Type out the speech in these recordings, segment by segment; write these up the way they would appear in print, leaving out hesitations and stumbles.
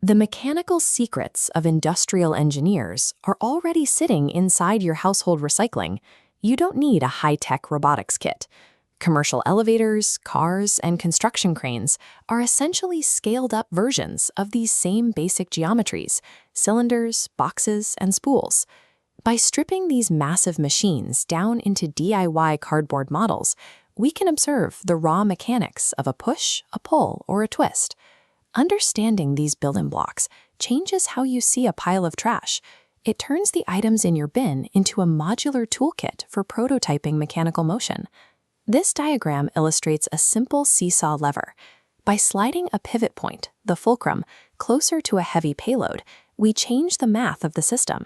The mechanical secrets of industrial engineers are already sitting inside your household recycling. You don't need a high-tech robotics kit. Commercial elevators, cars, and construction cranes are essentially scaled-up versions of these same basic geometries: cylinders, boxes, and spools. By stripping these massive machines down into DIY cardboard models, we can observe the raw mechanics of a push, a pull, or a twist. Understanding these building blocks changes how you see a pile of trash. It turns the items in your bin into a modular toolkit for prototyping mechanical motion. This diagram illustrates a simple seesaw lever. By sliding a pivot point, the fulcrum, closer to a heavy payload, we change the math of the system.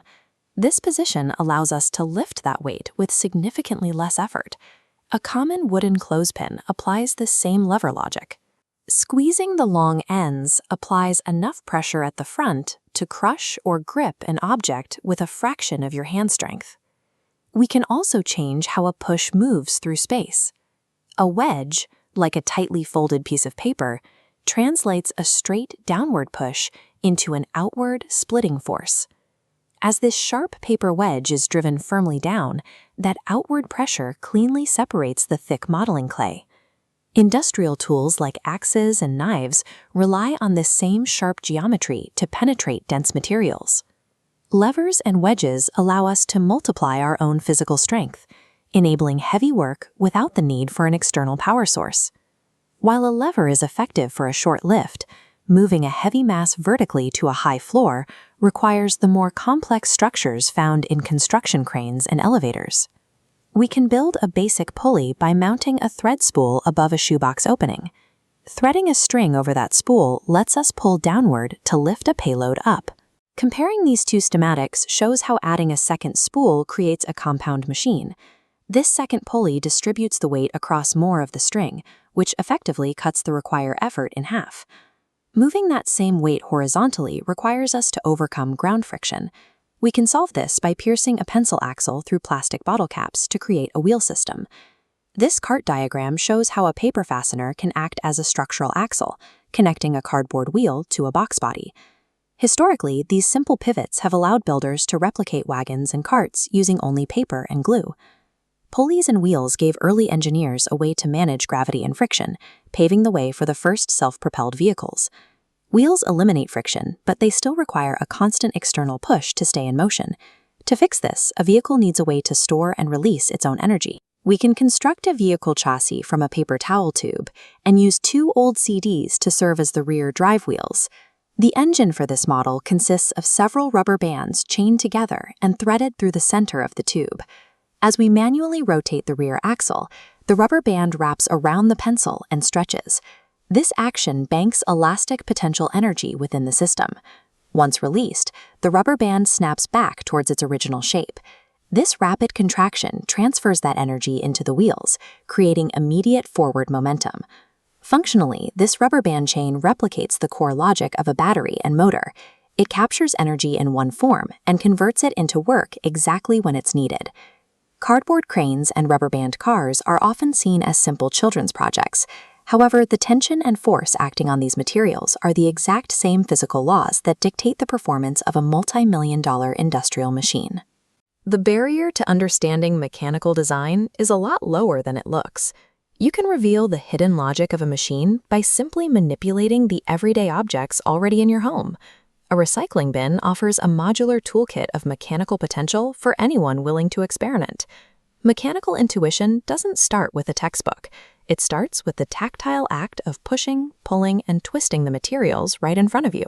This position allows us to lift that weight with significantly less effort. A common wooden clothespin applies the same lever logic. Squeezing the long ends applies enough pressure at the front to crush or grip an object with a fraction of your hand strength. We can also change how a push moves through space. A wedge, like a tightly folded piece of paper, translates a straight downward push into an outward splitting force. As this sharp paper wedge is driven firmly down, that outward pressure cleanly separates the thick modeling clay. Industrial tools like axes and knives rely on this same sharp geometry to penetrate dense materials. Levers and wedges allow us to multiply our own physical strength, enabling heavy work without the need for an external power source. While a lever is effective for a short lift, moving a heavy mass vertically to a high floor requires the more complex structures found in construction cranes and elevators. We can build a basic pulley by mounting a thread spool above a shoebox opening. Threading a string over that spool lets us pull downward to lift a payload up. Comparing these two schematics shows how adding a second spool creates a compound machine. This second pulley distributes the weight across more of the string, which effectively cuts the required effort in half. Moving that same weight horizontally requires us to overcome ground friction. We can solve this by piercing a pencil axle through plastic bottle caps to create a wheel system. This cart diagram shows how a paper fastener can act as a structural axle, connecting a cardboard wheel to a box body. Historically, these simple pivots have allowed builders to replicate wagons and carts using only paper and glue. Pulleys and wheels gave early engineers a way to manage gravity and friction, paving the way for the first self-propelled vehicles. Wheels eliminate friction, but they still require a constant external push to stay in motion. To fix this, a vehicle needs a way to store and release its own energy. We can construct a vehicle chassis from a paper towel tube and use two old CDs to serve as the rear drive wheels. The engine for this model consists of several rubber bands chained together and threaded through the center of the tube. As we manually rotate the rear axle, the rubber band wraps around the pencil and stretches. This action banks elastic potential energy within the system. Once released, the rubber band snaps back towards its original shape. This rapid contraction transfers that energy into the wheels, creating immediate forward momentum. Functionally, this rubber band chain replicates the core logic of a battery and motor. It captures energy in one form and converts it into work exactly when it's needed. Cardboard cranes and rubber band cars are often seen as simple children's projects. However, the tension and force acting on these materials are the exact same physical laws that dictate the performance of a multi-million-dollar industrial machine. The barrier to understanding mechanical design is a lot lower than it looks. You can reveal the hidden logic of a machine by simply manipulating the everyday objects already in your home. A recycling bin offers a modular toolkit of mechanical potential for anyone willing to experiment. Mechanical intuition doesn't start with a textbook. It starts with the tactile act of pushing, pulling, and twisting the materials right in front of you.